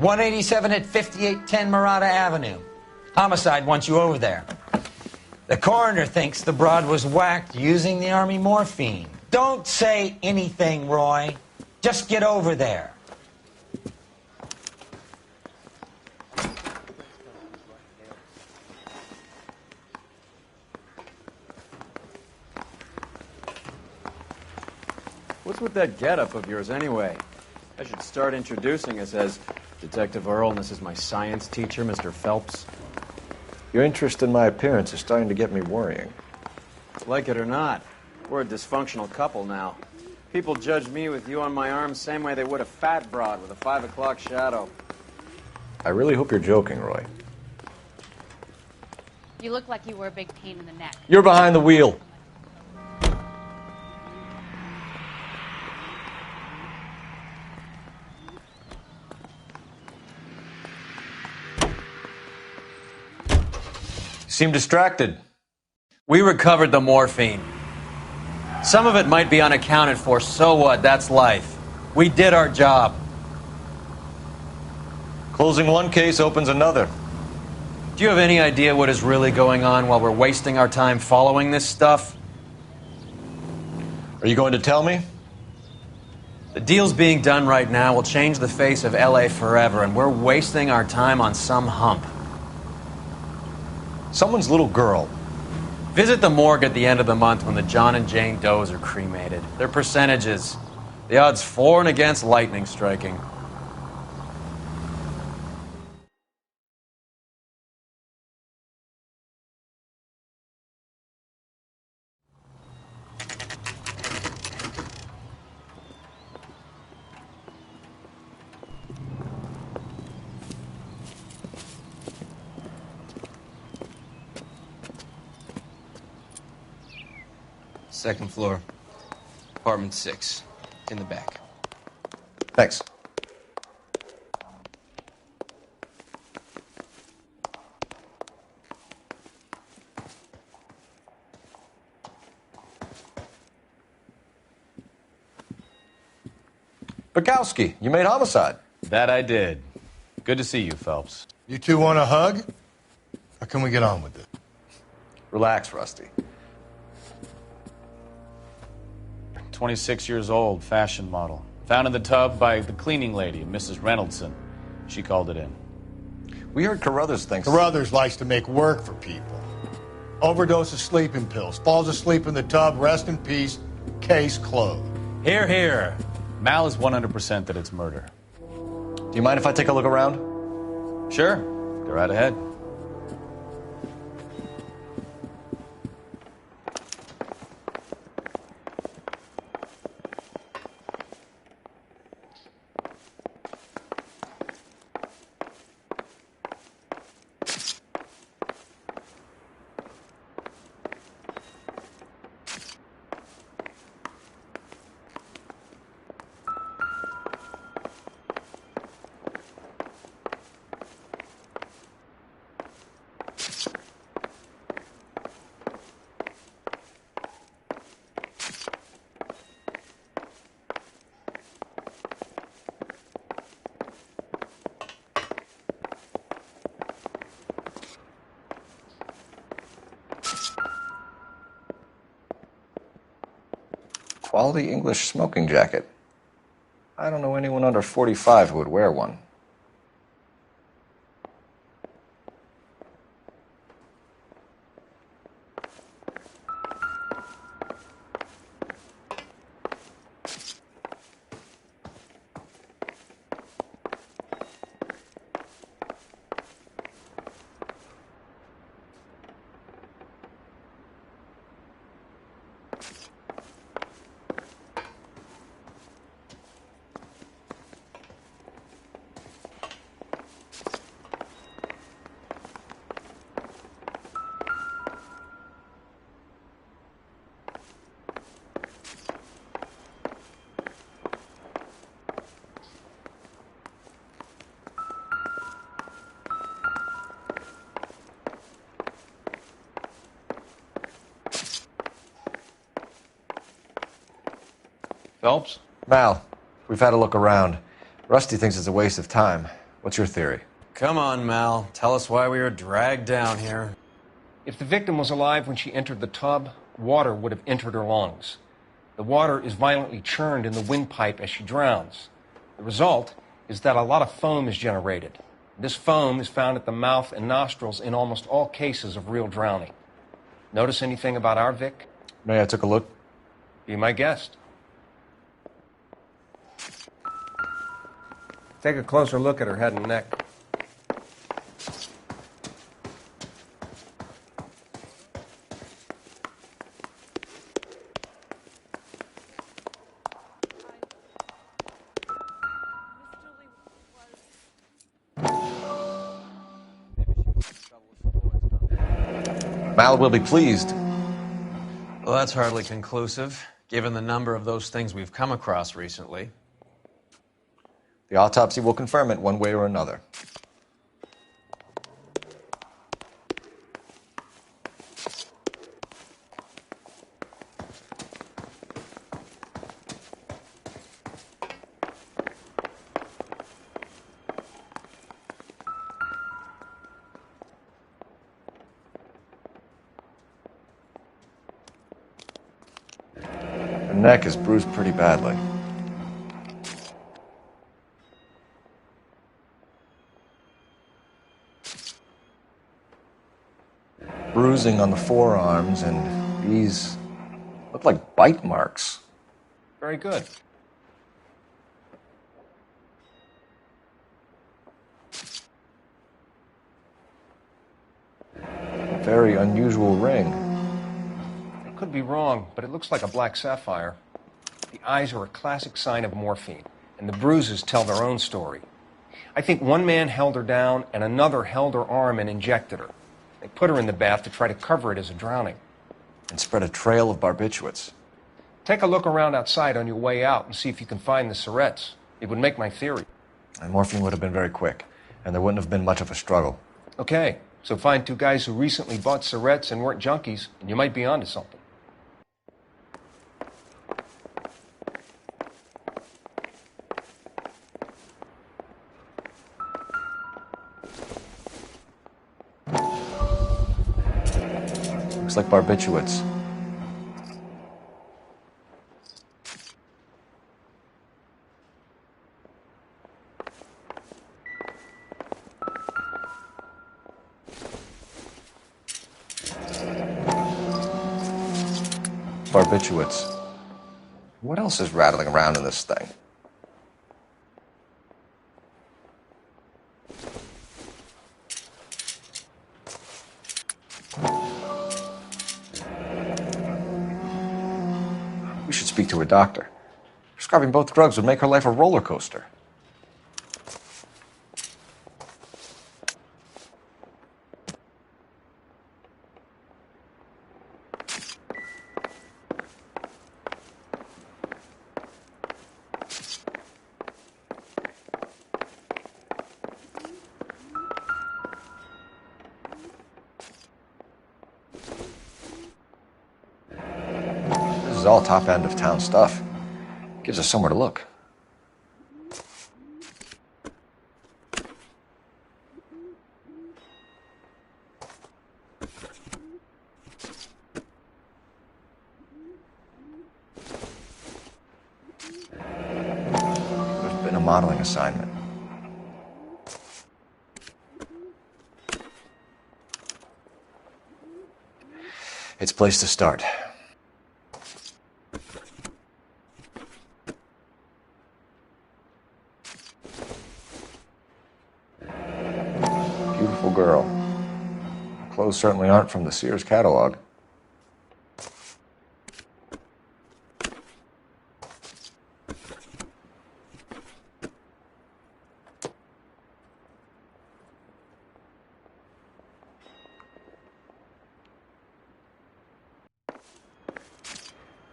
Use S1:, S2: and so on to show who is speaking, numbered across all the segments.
S1: 187 at 5810 Murata Avenue. Homicide wants you over there. The coroner thinks the broad was whacked using the Army morphine. Don't say anything, Roy. Just get over there.
S2: What's with that getup of yours, anyway? I should start introducing us as Detective Earl, and this is my science teacher, Mr. Phelps.
S3: Your interest in my appearance is starting to get me worrying.
S2: Like it or not, we're a dysfunctional couple now. People judge me with you on my arm same way they would a fat broad with a 5 o'clock shadow.
S3: I really hope you're joking, Roy.
S4: You look like you were a big pain in the neck.
S3: You're behind the wheel. You seem distracted.
S2: We recovered the morphine. Some of it might be unaccounted for, so what? That's life. We did our job.
S3: Closing one case opens another.
S2: Do you have any idea what is really going on while we're wasting our time following this stuff?
S3: Are you going to tell me?
S2: The deals being done right now will change the face of LA forever, and we're wasting our time on some hump.
S3: Someone's little girl.
S2: Visit the morgue at the end of the month when the John and Jane Does are cremated. Their percentages. The odds for and against lightning striking.
S5: Second floor, apartment 6, in the back.
S3: Thanks. Bukowski, you made homicide.
S6: That I did. Good to see you, Phelps.
S7: You two want a hug? Or can we get on with it?
S3: Relax, Rusty.
S6: 26 years old, fashion model. Found in the tub by the cleaning lady, Mrs. Reynoldson. She called it in.
S3: We heard Carruthers thinks...
S7: Carruthers likes to make work for people. Overdose of sleeping pills. Falls asleep in the tub. Rest in peace. Case closed.
S6: Here, here. Mal is 100% that it's murder.
S3: Do you mind if I take a look around?
S6: Sure. Go right ahead.
S3: Quality English smoking jacket. I don't know anyone under 45 who would wear one.
S6: Phelps?
S3: Mal, we've had a look around. Rusty thinks it's a waste of time. What's your theory?
S2: Come on, Mal. Tell us why we were dragged down here.
S8: If the victim was alive when she entered the tub, water would have entered her lungs. The water is violently churned in the windpipe as she drowns. The result is that a lot of foam is generated. This foam is found at the mouth and nostrils in almost all cases of real drowning. Notice anything about our Vic?
S3: May I take a look?
S8: Be my guest. Take a closer look at her head and neck.
S3: Mal will be pleased.
S2: Well, that's hardly conclusive, given the number of those things we've come across recently.
S3: The autopsy will confirm it one way or another. Her neck is bruised pretty badly. Bruising on the forearms, and these look like bite marks.
S8: Very good.
S3: A very unusual ring.
S8: I could be wrong, but it looks like a black sapphire. The eyes are a classic sign of morphine, and the bruises tell their own story. I think one man held her down, and another held her arm and injected her. They put her in the bath to try to cover it as a drowning.
S3: And spread a trail of barbiturates.
S8: Take a look around outside on your way out and see if you can find the syrettes. It would make my theory.
S3: And morphine would have been very quick, and there wouldn't have been much of a struggle.
S8: Okay, so find two guys who recently bought syrettes and weren't junkies, and you might be onto something.
S3: Looks like barbiturates. Barbiturates. What else is rattling around in this thing? We should speak to a doctor. Prescribing both drugs would make her life a roller coaster. This is all top end of town stuff. Gives us somewhere to look. There's been a modeling assignment. It's a place to start. Beautiful girl. Her clothes certainly aren't from the Sears catalog.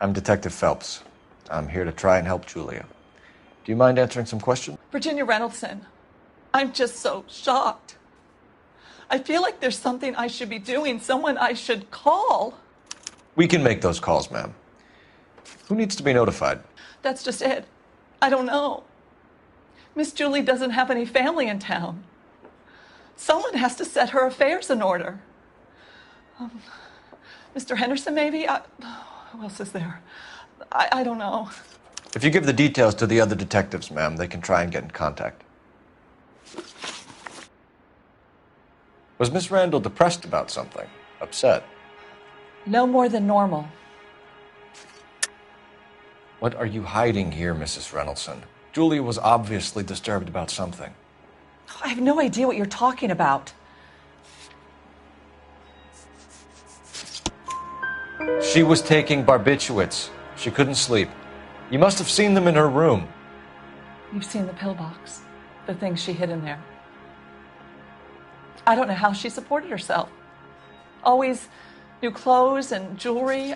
S3: I'm Detective Phelps. I'm here to try and help Julia. Do you mind answering some questions?
S9: Virginia Reynoldson, I'm just so shocked. I feel like there's something I should be doing, someone I should call.
S3: We can make those calls, ma'am. Who needs to be notified?
S9: That's just it. I don't know. Miss Julie doesn't have any family in town. Someone has to set her affairs in order. Mr. Henderson, maybe? Who else is there? I don't know.
S3: If you give the details to the other detectives, ma'am, they can try and get in contact. Was Miss Randall depressed about something? Upset?
S9: No more than normal.
S3: What are you hiding here, Mrs. Reynoldsson? Julia was obviously disturbed about something.
S9: I have no idea what you're talking about.
S3: She was taking barbiturates. She couldn't sleep. You must have seen them in her room.
S9: You've seen the pillbox, the things she hid in there. I don't know how she supported herself. Always new clothes and jewelry.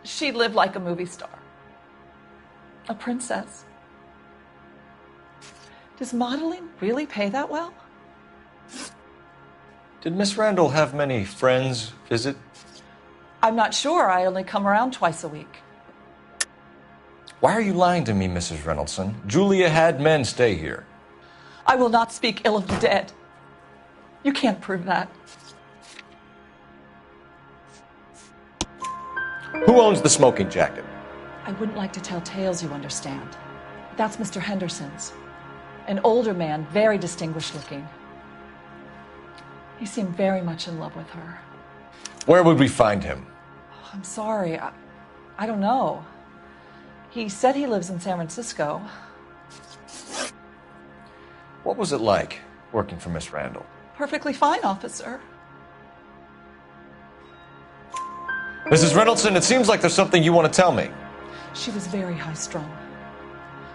S9: She lived like a movie star. A princess. Does modeling really pay that well?
S3: Did Miss Randall have many friends visit?
S9: I'm not sure. I only come around twice a week.
S3: Why are you lying to me, Mrs. Reynoldsson? Julia had men stay here.
S9: I will not speak ill of the dead. You can't prove that.
S3: Who owns the smoking jacket?
S9: I wouldn't like to tell tales, you understand. That's Mr. Henderson's. An older man, very distinguished looking. He seemed very much in love with her.
S3: Where would we find him?
S9: I'm sorry. I don't know. He said he lives in San Francisco.
S3: What was it like working for Miss Randall?
S9: Perfectly fine, officer.
S3: Mrs. Reynoldsson, it seems like there's something you want to tell me.
S9: She was very high-strung.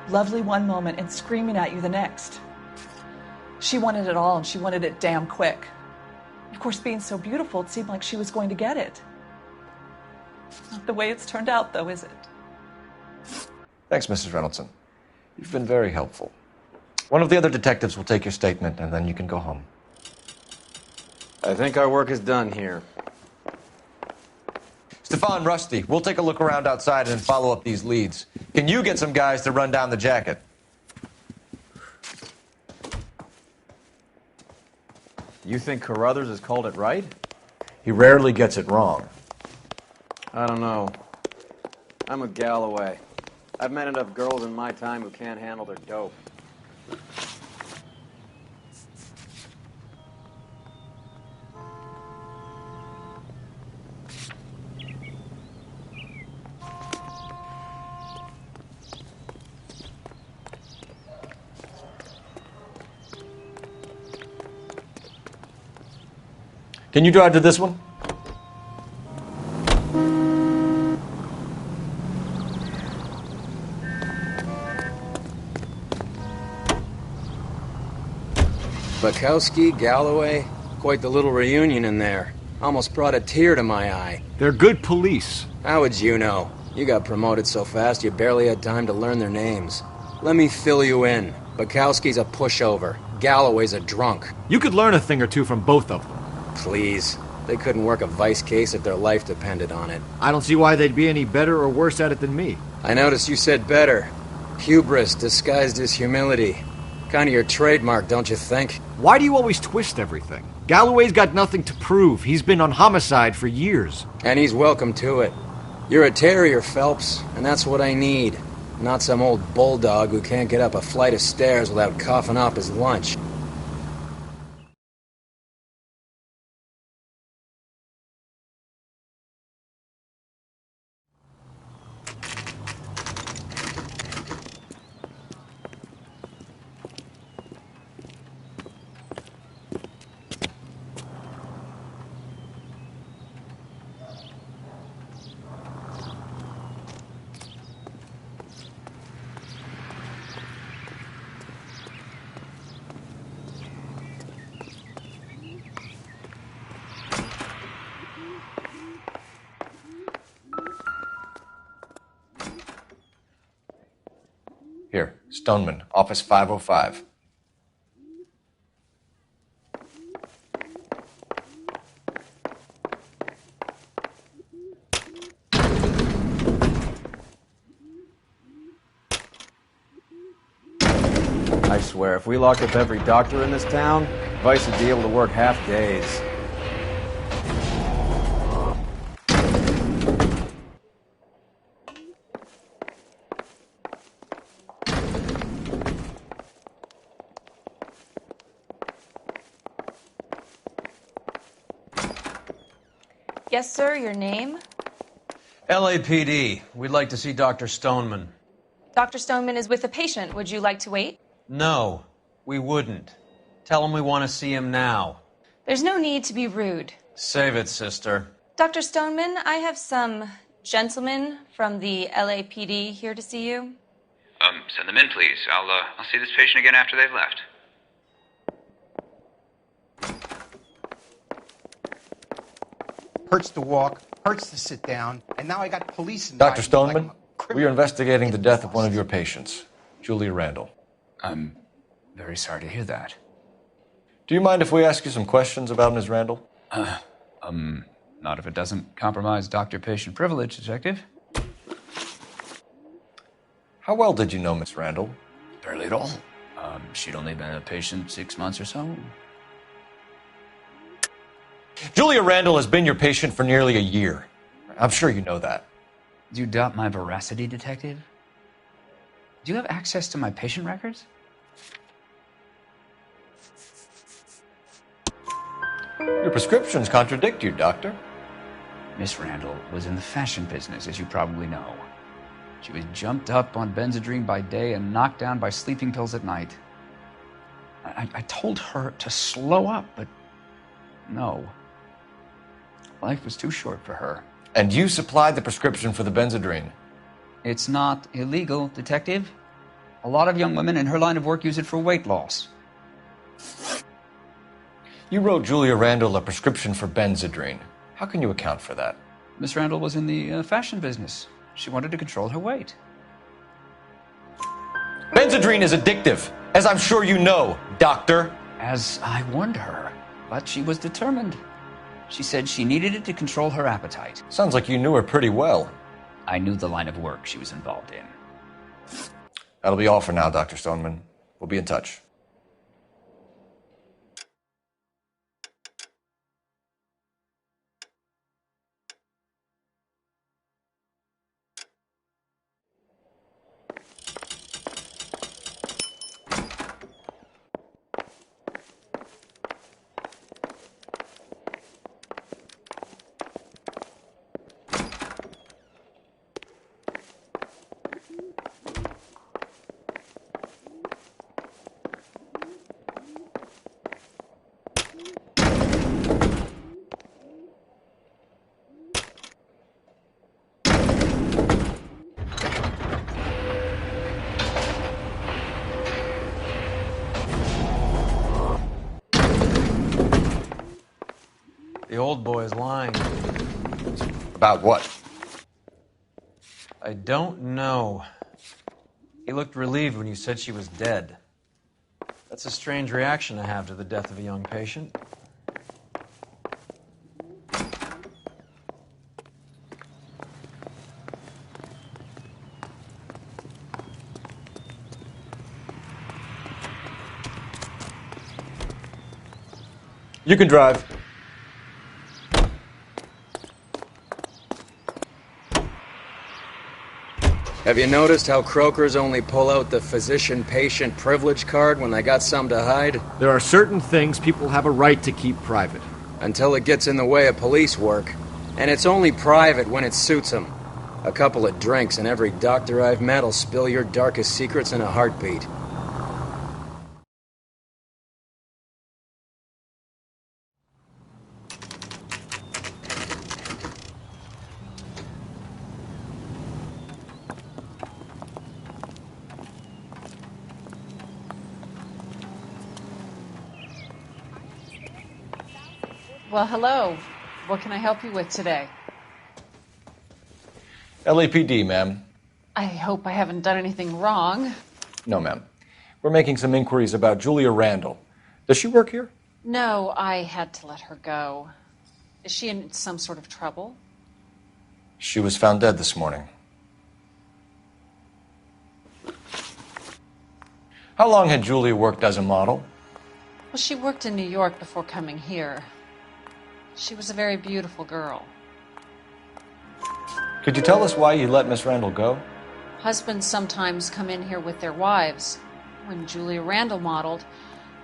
S9: Lovely one moment and screaming at you the next. She wanted it all, and she wanted it damn quick. Of course, being so beautiful, it seemed like she was going to get it. Not the way it's turned out, though, is it?
S3: Thanks, Mrs. Reynoldsson. You've been very helpful. One of the other detectives will take your statement, and then you can go home.
S2: I think our work is done here.
S3: Stefan, Rusty, we'll take a look around outside and follow up these leads. Can you get some guys to run down the jacket?
S2: You think Carruthers has called it right?
S3: He rarely gets it wrong.
S2: I don't know. I'm with Galloway. I've met enough girls in my time who can't handle their dope.
S3: Can you drive to this one?
S5: Bukowski, Galloway, quite the little reunion in there. Almost brought a tear to my eye.
S10: They're good police.
S5: How would you know? You got promoted so fast you barely had time to learn their names. Let me fill you in. Bukowski's a pushover. Galloway's a drunk.
S10: You could learn a thing or two from both of them.
S5: Please. They couldn't work a vice case if their life depended on it.
S10: I don't see why they'd be any better or worse at it than me.
S5: I noticed you said better. Hubris disguised as humility. Kind of your trademark, don't you think?
S10: Why do you always twist everything? Galloway's got nothing to prove. He's been on homicide for years.
S5: And he's welcome to it. You're a terrier, Phelps, and that's what I need. Not some old bulldog who can't get up a flight of stairs without coughing up his lunch.
S3: Here, Stoneman, office 505.
S2: I swear, if we locked up every doctor in this town, Vice would be able to work half days.
S11: Yes, sir, your name?
S2: LAPD. We'd like to see Dr. Stoneman.
S11: Dr. Stoneman is with a patient. Would you like to wait?
S2: No, we wouldn't. Tell him we want to see him now.
S11: There's no need to be rude.
S2: Save it, sister.
S11: Dr. Stoneman, I have some gentlemen from the LAPD here to see you.
S12: Send them in, please. I'll see this patient again after they've left.
S13: Hurts to walk, hurts to sit down, and now I got police in
S3: Dr. Stoneman, we are investigating the death of one of your patients, Julia Randall.
S12: I'm very sorry to hear that.
S3: Do you mind if we ask you some questions about Ms. Randall?
S12: Not if it doesn't compromise doctor-patient privilege, Detective.
S3: How well did you know Miss Randall?
S12: Barely at all. She'd only been a patient 6 months or so.
S3: Julia Randall has been your patient for nearly a year. I'm sure you know that.
S12: Do you doubt my veracity, Detective? Do you have access to my patient records?
S3: Your prescriptions contradict you, Doctor.
S12: Miss Randall was in the fashion business, as you probably know. She was jumped up on Benzedrine by day and knocked down by sleeping pills at night. I told her to slow up, but no. Life was too short for her.
S3: And you supplied the prescription for the Benzedrine?
S12: It's not illegal, Detective. A lot of young women in her line of work use it for weight loss.
S3: You wrote Julia Randall a prescription for Benzedrine. How can you account for that?
S12: Miss Randall was in the fashion business. She wanted to control her weight.
S3: Benzedrine is addictive, as I'm sure you know, Doctor.
S12: As I warned her, but she was determined. She said she needed it to control her appetite.
S3: Sounds like you knew her pretty well.
S12: I knew the line of work she was involved in.
S3: That'll be all for now, Dr. Stoneman. We'll be in touch.
S2: The old boy is lying.
S3: About what?
S2: I don't know. He looked relieved when you said she was dead. That's a strange reaction to have to the death of a young patient.
S3: You can drive.
S5: Have you noticed how Croakers only pull out the physician-patient privilege card when they got something to hide?
S10: There are certain things people have a right to keep private.
S5: Until it gets in the way of police work. And it's only private when it suits them. A couple of drinks and every doctor I've met will spill your darkest secrets in a heartbeat.
S4: Well, hello. What can I help you with today?
S3: LAPD, ma'am.
S4: I hope I haven't done anything wrong.
S3: No, ma'am. We're making some inquiries about Julia Randall. Does she work here?
S4: No, I had to let her go. Is she in some sort of trouble?
S3: She was found dead this morning. How long had Julia worked as a model?
S4: Well, she worked in New York before coming here. She was a very beautiful girl.
S3: Could you tell us why you let Miss Randall go?
S4: Husbands sometimes come in here with their wives. When Julia Randall modeled,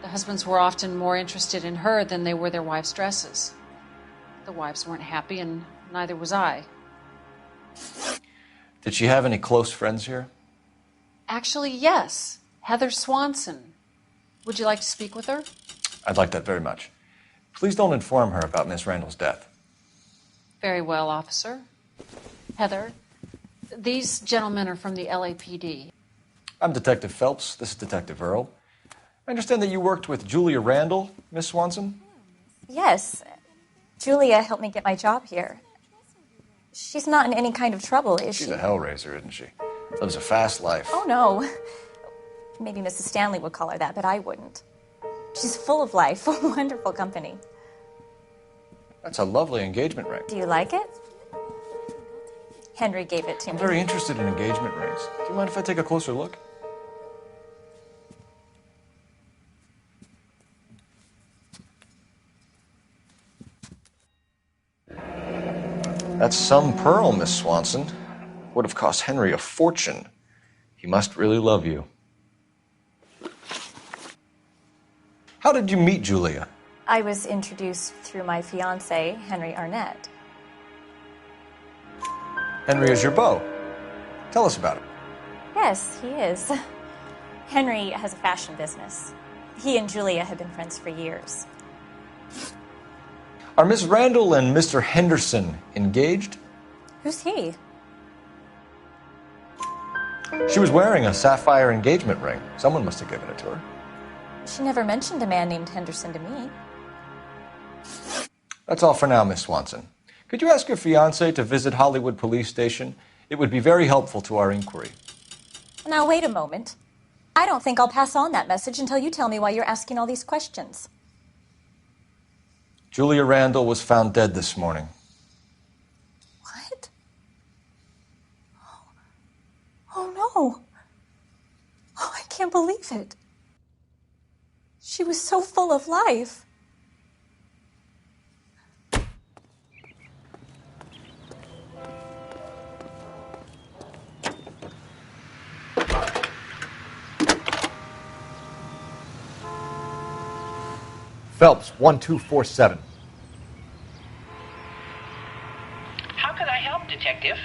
S4: the husbands were often more interested in her than they were their wives' dresses. The wives weren't happy, and neither was I.
S3: Did she have any close friends here?
S4: Actually, yes. Heather Swanson. Would you like to speak with her?
S3: I'd like that very much. Please don't inform her about Miss Randall's death.
S4: Very well, officer. Heather, these gentlemen are from the LAPD.
S3: I'm Detective Phelps. This is Detective Earl. I understand that you worked with Julia Randall, Miss Swanson?
S14: Yes. Julia helped me get my job here. She's not in any kind of trouble, is she?
S3: She's a hellraiser, isn't she? Lives a fast life.
S14: Oh, no. Maybe Mrs. Stanley would call her that, but I wouldn't. She's full of life, wonderful company.
S3: That's a lovely engagement ring.
S14: Do you like it? Henry gave it to me.
S3: I'm very interested in engagement rings. Do you mind if I take a closer look? That's some pearl, Miss Swanson. Would have cost Henry a fortune. He must really love you. How did you meet Julia?
S14: I was introduced through my fiancé, Henry Arnett.
S3: Henry is your beau. Tell us about it.
S14: Yes, he is. Henry has a fashion business. He and Julia have been friends for years.
S3: Are Miss Randall and Mr. Henderson engaged?
S14: Who's he?
S3: She was wearing a sapphire engagement ring. Someone must have given it to her.
S14: She never mentioned a man named Henderson to me.
S3: That's all for now, Miss Swanson. Could you ask your fiancé to visit Hollywood Police Station? It would be very helpful to our inquiry.
S14: Now, wait a moment. I don't think I'll pass on that message until you tell me why you're asking all these questions.
S3: Julia Randall was found dead this morning.
S14: What? Oh, no. Oh, I can't believe it. She was so full of life.
S10: Phelps, 1247.
S15: How could I help, Detective?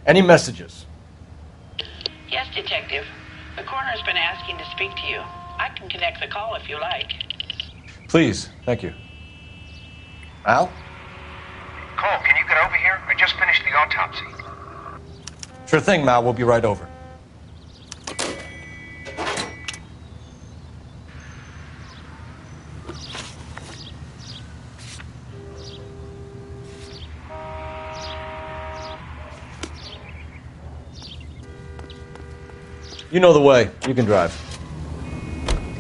S10: Any messages?
S15: Yes, Detective. The coroner's been asking to speak to you. I can connect the call if you like.
S3: Please, thank you. Al?
S16: Cole, can you get over here? I just finished the autopsy.
S3: Sure thing, Mal. We'll be right over. You know the way. You can drive.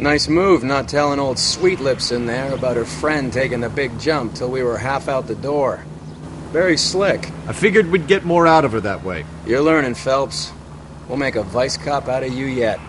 S5: Nice move not telling old Sweet Lips in there about her friend taking the big jump till we were half out the door. Very slick.
S10: I figured we'd get more out of her that way.
S5: You're learning, Phelps. We'll make a vice cop out of you yet.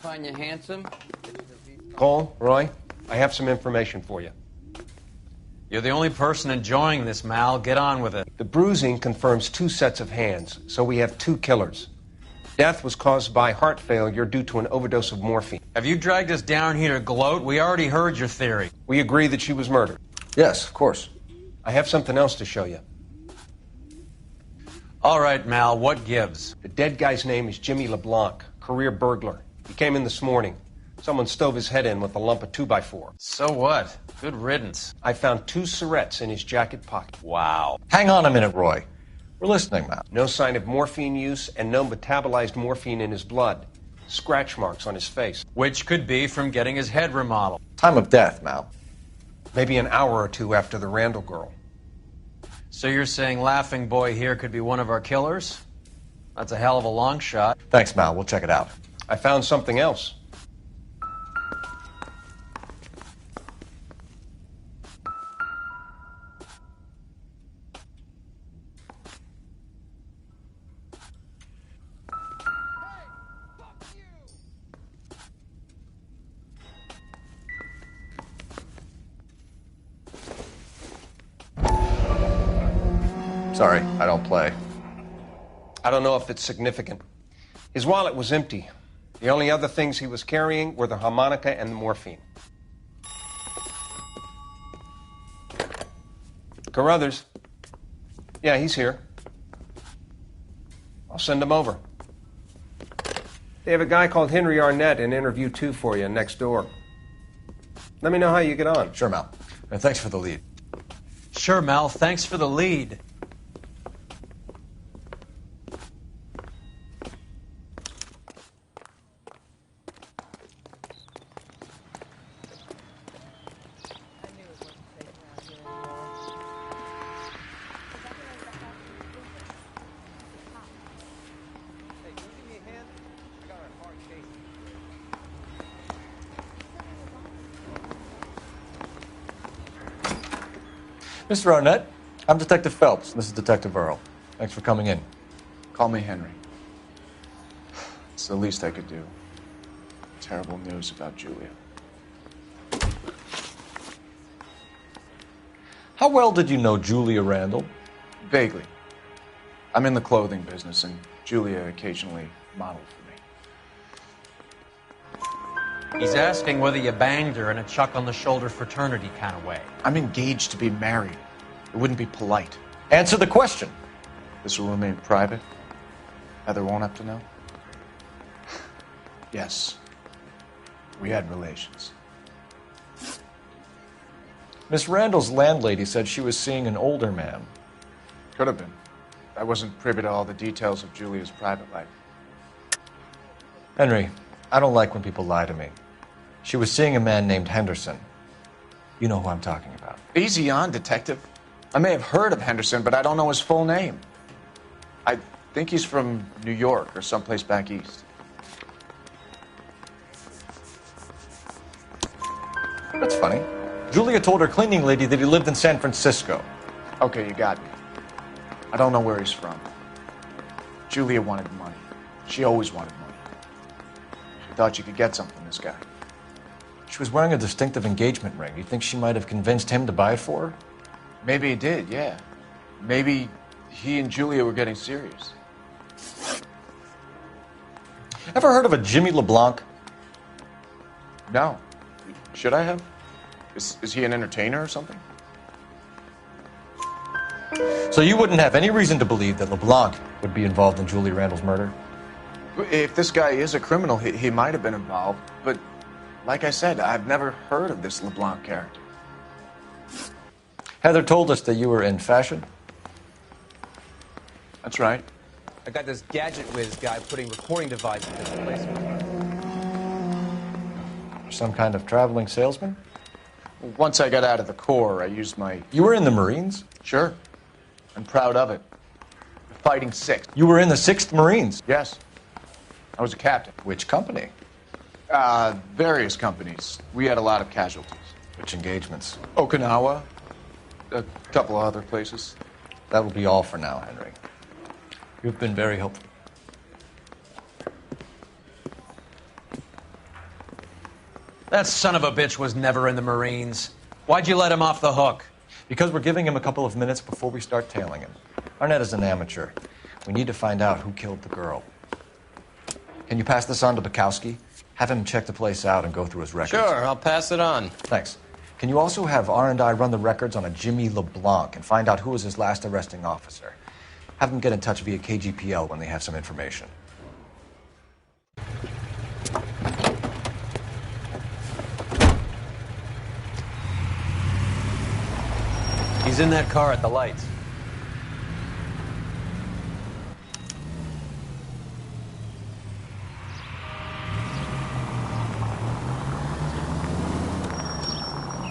S5: Find you handsome?
S8: Cole, Roy, I have some information for you.
S2: You're the only person enjoying this, Mal. Get on with it.
S8: The bruising confirms 2 sets of hands, so we have 2 killers. Death was caused by heart failure due to an overdose of morphine.
S2: Have you dragged us down here to gloat? We already heard your theory.
S8: We agree that she was murdered.
S3: Yes, of course.
S8: I have something else to show you.
S2: All right, Mal, what gives?
S8: The dead guy's name is Jimmy LeBlanc, career burglar. He came in this morning. Someone stove his head in with a lump of 2x4.
S2: So what? Good riddance.
S8: I found 2 syrettes in his jacket pocket.
S2: Wow.
S3: Hang on a minute, Roy. We're listening, Mal.
S8: No sign of morphine use and no metabolized morphine in his blood. Scratch marks on his face.
S2: Which could be from getting his head remodeled.
S3: Time of death, Mal.
S8: Maybe an hour or two after the Randall girl.
S2: So you're saying Laughing Boy here could be one of our killers? That's a hell of a long shot.
S3: Thanks, Mal. We'll check it out.
S8: I found something else.
S3: Sorry, I don't play.
S8: I don't know if it's significant. His wallet was empty. The only other things he was carrying were the harmonica and the morphine. Carruthers. Yeah, he's here. I'll send him over. They have a guy called Henry Arnett in interview 2 for you next door. Let me know how you get on.
S3: Sure, Mal. And thanks for the lead.
S2: Sure, Mel. Thanks for the lead.
S3: Mr. Arnett, I'm Detective Phelps. This is Detective Earl. Thanks for coming in.
S17: Call me Henry. It's the least I could do. Terrible news about Julia.
S3: How well did you know Julia Randall?
S17: Vaguely. I'm in the clothing business, and Julia occasionally modeled for me.
S2: He's asking whether you banged her in a chuck-on-the-shoulder fraternity kind of way.
S17: I'm engaged to be married. It wouldn't be polite.
S3: Answer the question.
S17: This will remain private? Heather won't have to know? Yes. We had relations.
S3: Miss Randall's landlady said she was seeing an older man.
S17: Could have been. I wasn't privy to all the details of Julia's private life.
S3: Henry, I don't like when people lie to me. She was seeing a man named Henderson. You know who I'm talking about.
S17: Easy on, Detective. I may have heard of Henderson, but I don't know his full name. I think he's from New York or someplace back east.
S3: That's funny. Julia told her cleaning lady that he lived in San Francisco.
S17: Okay, you got me. I don't know where he's from. Julia wanted money. She always wanted money. She thought she could get something from this guy.
S3: She was wearing a distinctive engagement ring. You think she might have convinced him to buy it for her?
S17: Maybe he did, yeah. Maybe he and Julia were getting serious.
S3: Ever heard of a Jimmy LeBlanc?
S17: No. Should I have? Is he an entertainer or something?
S3: So you wouldn't have any reason to believe that LeBlanc would be involved in Julia Randall's murder?
S17: If this guy is a criminal, he might have been involved. But like I said, I've never heard of this LeBlanc character.
S3: Heather told us that you were in fashion.
S17: That's right.
S18: I got this gadget whiz guy putting recording devices in the place.
S3: Some kind of traveling salesman?
S17: Once I got out of the Corps, I used my...
S3: You were in the Marines?
S17: Sure. I'm proud of it. Fighting 6th.
S3: You were in the 6th Marines?
S17: Yes. I was a captain.
S3: Which company?
S17: Various companies. We had a lot of casualties.
S3: Which engagements?
S17: Okinawa. A couple of other places.
S3: That will be all for now, Henry. You've been very helpful.
S2: That son of a bitch was never in the Marines. Why'd you let him off the hook?
S3: Because we're giving him a couple of minutes before we start tailing him. Arnett is an amateur. We need to find out who killed the girl. Can you pass this on to Bukowski? Have him check the place out and go through his records.
S18: Sure, I'll pass it on.
S3: Thanks. Can you also have R&I run the records on a Jimmy LeBlanc and find out who was his last arresting officer? Have them get in touch via KGPL when they have some information.
S2: He's in that car at the lights.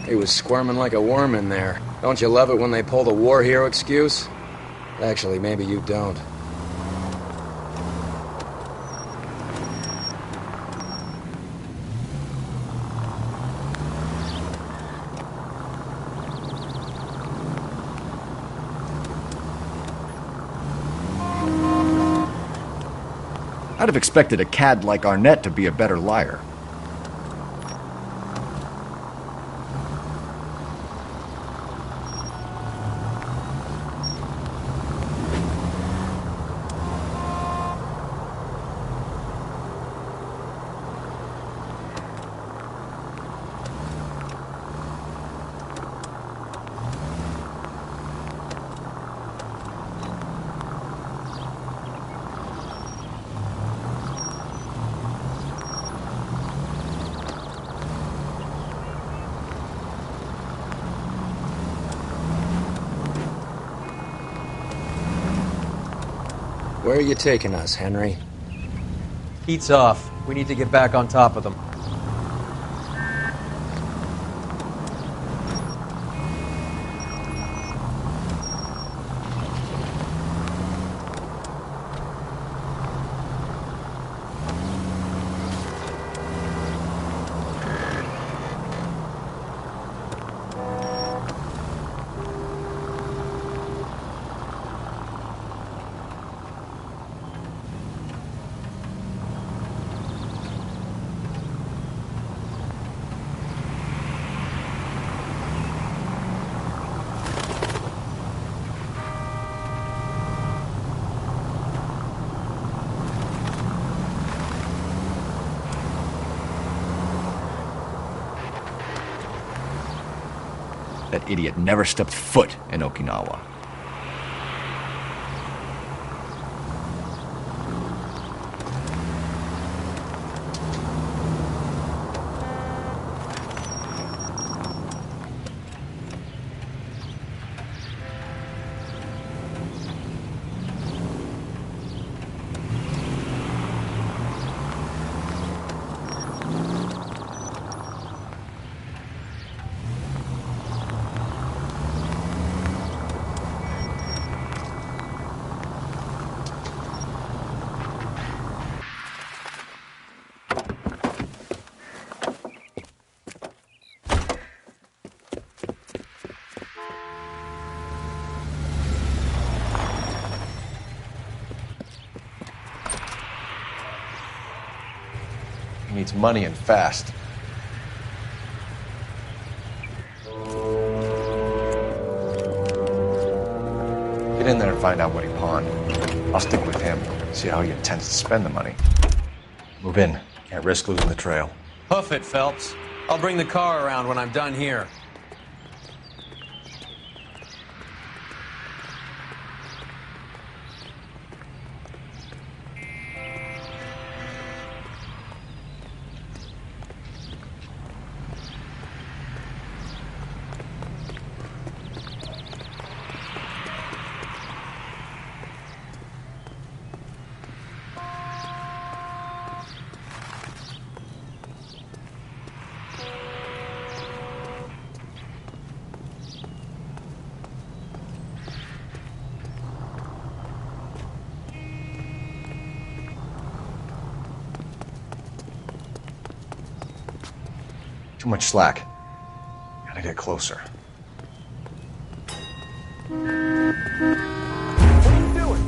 S5: He was squirming like a worm in there. Don't you love it when they pull the war hero excuse? Actually, maybe you don't.
S10: I'd have expected a cad like Arnett to be a better liar.
S5: Where are you taking us, Henry?
S2: Heat's off. We need to get back on top of them.
S10: That idiot never stepped foot in Okinawa.
S3: He needs money and fast. Get in there and find out what he pawned. I'll stick with him, see how he intends to spend the money. Move in. Can't risk losing the trail.
S2: Hoof it, Phelps. I'll bring the car around when I'm done here.
S3: Too much slack. Gotta get closer.
S7: What are you doing?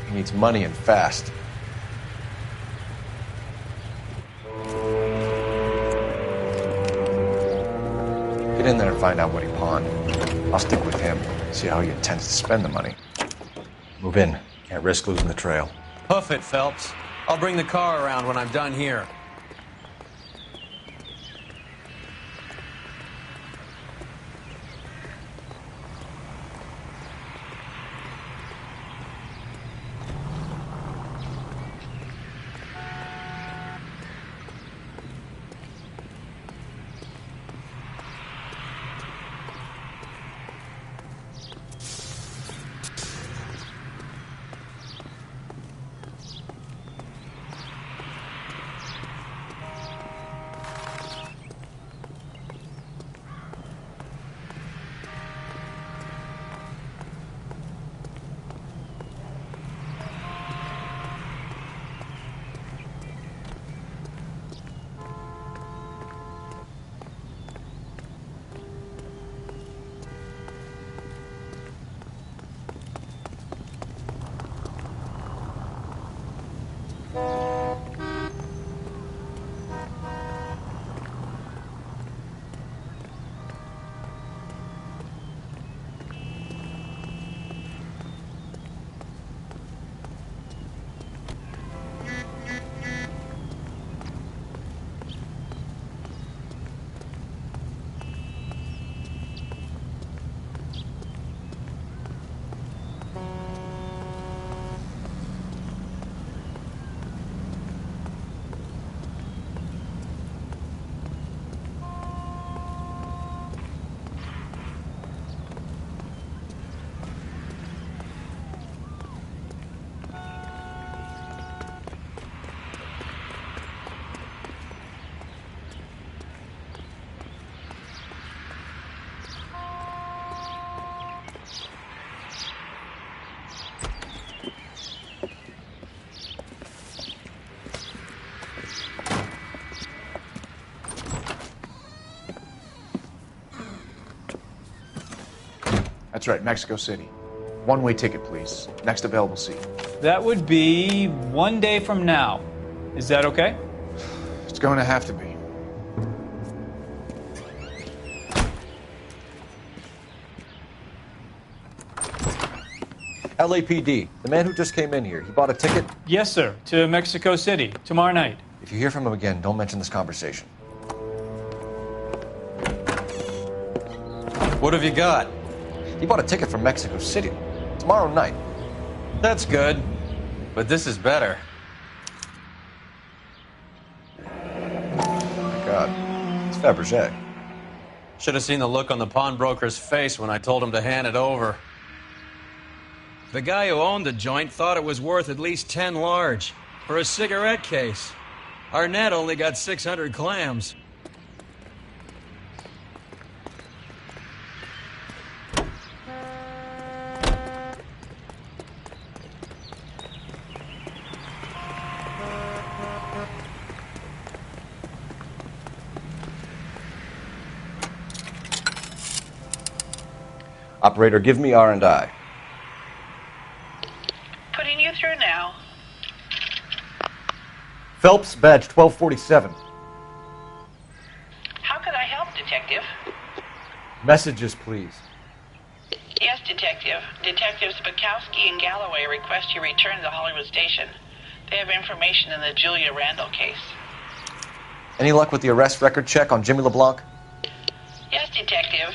S3: He needs money and fast. Get in there and find out what he pawned. I'll stick with him, see how he intends to spend the money. Move in. Can't risk losing the trail.
S2: Hoof it, Phelps. I'll bring the car around when I'm done here.
S17: That's right, Mexico City. One-way ticket, please. Next available seat.
S19: That would be 1 day from now. Is that okay?
S17: It's going to have to be.
S3: LAPD, the man who just came in here, he bought a ticket?
S19: Yes, sir, to Mexico City, tomorrow night.
S3: If you hear from him again, don't mention this conversation.
S2: What have you got?
S3: He bought a ticket from Mexico City tomorrow night.
S2: That's good, but this is better.
S3: Oh my God, it's Fabergé.
S2: Should have seen the look on the pawnbroker's face when I told him to hand it over.
S5: The guy who owned the joint thought it was worth at least 10 large for a cigarette case. Arnett only got 600 clams.
S3: Operator, give me R&I.
S15: Putting you through now.
S3: Phelps, badge 1247.
S15: How could I help, Detective?
S3: Messages, please.
S15: Yes, Detective. Detectives Bukowski and Galloway request you return to the Hollywood station. They have information in the Julia Randall case.
S3: Any luck with the arrest record check on Jimmy LeBlanc?
S15: Yes, Detective.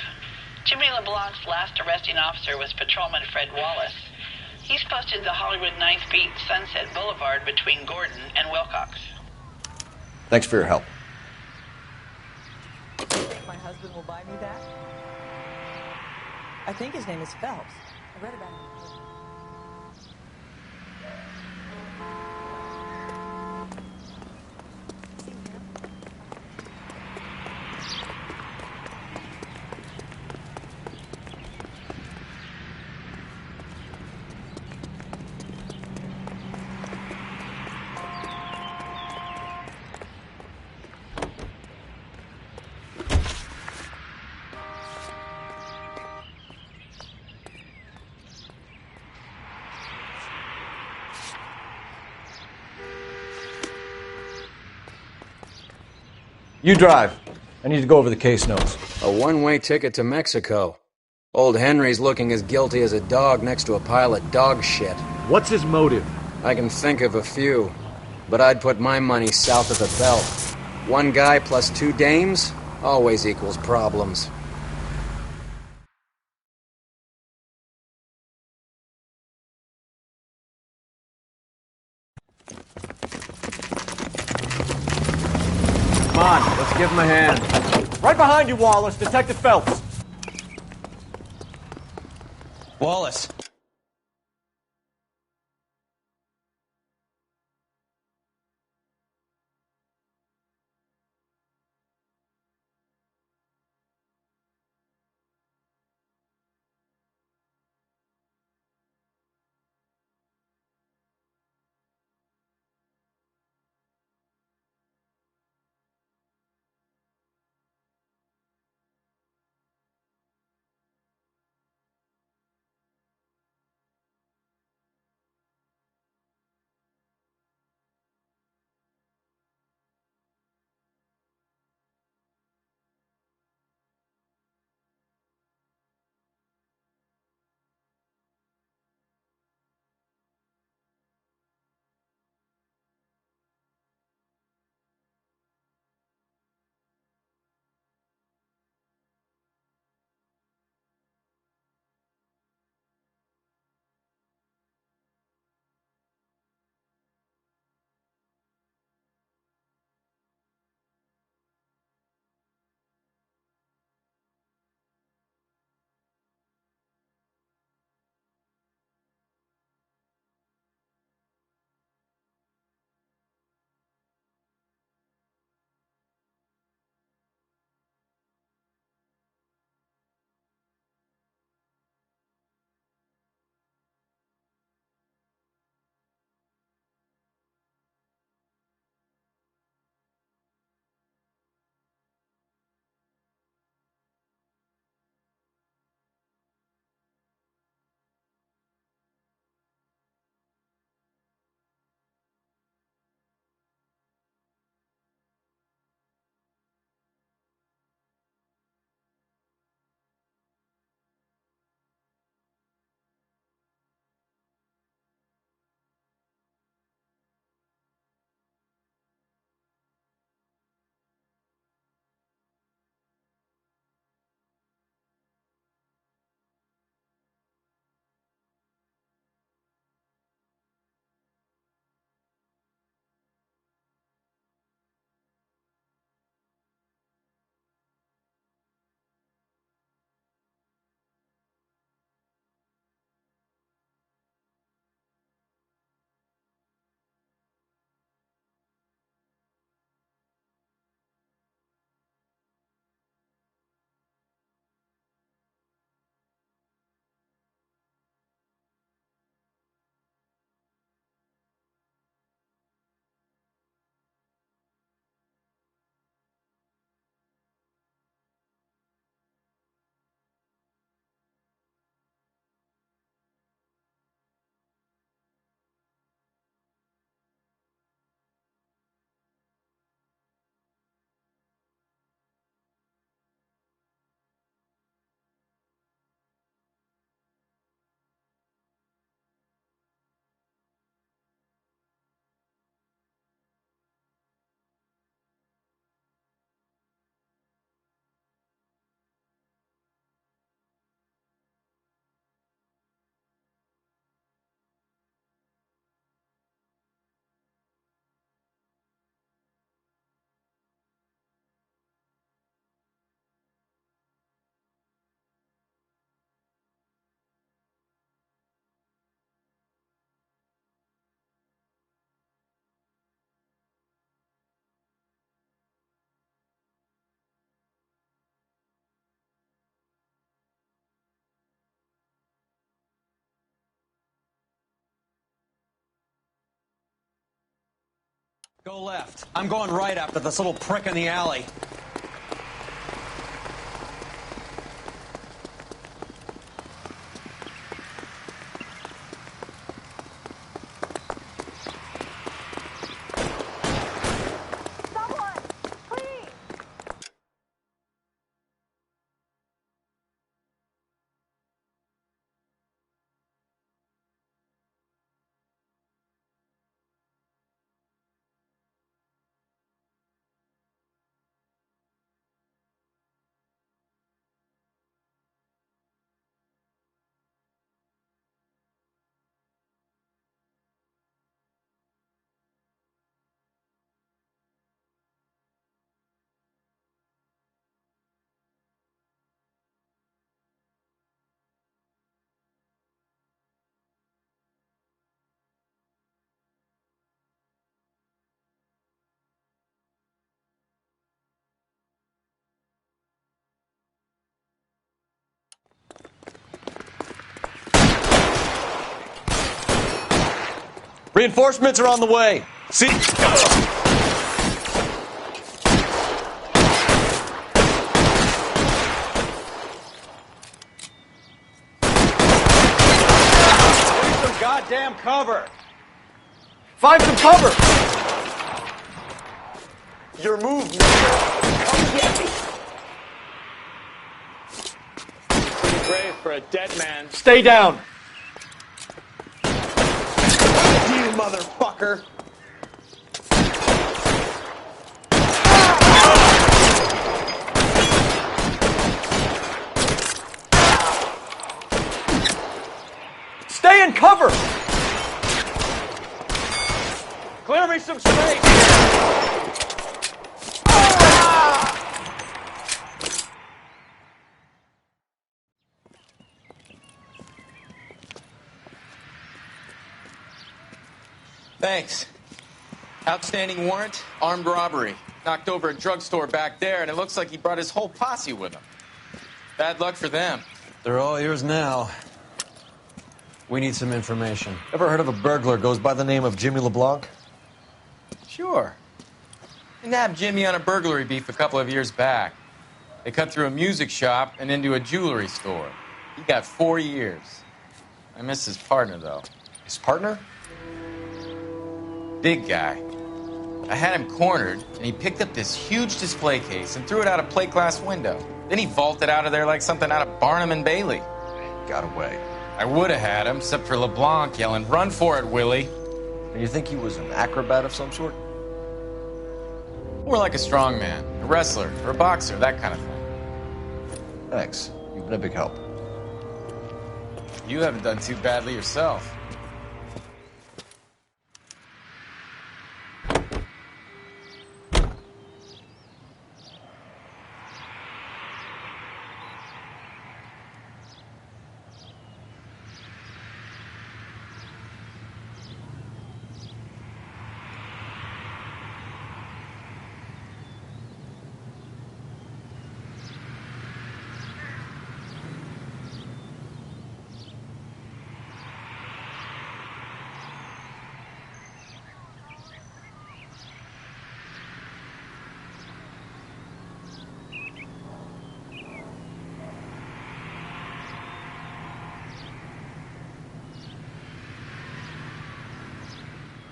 S15: Jimmy LeBlanc's last arresting officer was Patrolman Fred Wallace. He's posted the Hollywood 9th Beat Sunset Boulevard between Gordon and Wilcox.
S3: Thanks for your help.
S20: You think my husband will buy me back? I think his name is Phelps. I read about him.
S3: You drive. I need to go over the case notes.
S5: A one-way ticket to Mexico. Old Henry's looking as guilty as a dog next to a pile of dog shit.
S10: What's his motive?
S5: I can think of a few, but I'd put my money south of the belt. One guy plus 2 dames always equals problems.
S2: Come on, let's give him a hand.
S3: Right behind you, Wallace. Detective Phelps.
S2: Wallace. Go left. I'm going right after this little prick in the alley.
S3: Reinforcements are on the way. See?
S2: Some goddamn cover.
S3: Find some cover.
S2: Your move, man. Come get me. Pretty brave for a dead man.
S3: Stay down.
S2: You motherfucker.
S3: Stay in cover.
S2: Clear me some space.
S21: Thanks. Outstanding warrant, armed robbery. Knocked over a drugstore back there, and it looks like he brought his whole posse with him. Bad luck for them.
S2: They're all yours now. We need some information.
S3: Ever heard of a burglar goes by the name of Jimmy LeBlanc?
S21: Sure. They nabbed Jimmy on a burglary beef a couple of years back. They cut through a music shop and into a jewelry store. He got 4 years. I miss his partner, though.
S3: His partner?
S21: Big guy. I had him cornered, and he picked up this huge display case and threw it out a plate glass window. Then he vaulted out of there like something out of Barnum and Bailey.
S3: Got away.
S21: I would have had him, except for LeBlanc yelling, "Run for it, Willie!"
S3: And you think he was an acrobat of some sort?
S21: More like a strongman, a wrestler, or a boxer, that kind of thing.
S3: Thanks. You've been a big help.
S21: You haven't done too badly yourself.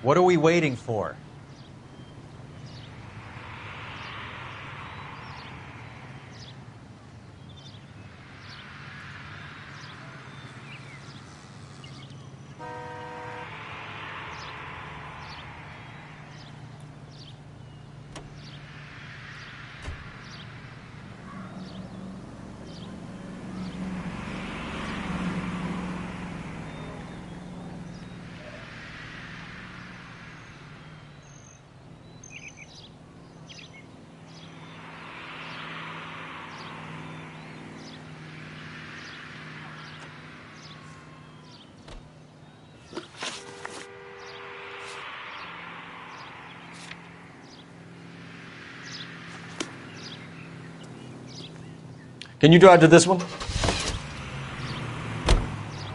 S2: What are we waiting for?
S3: Can you drive to this one?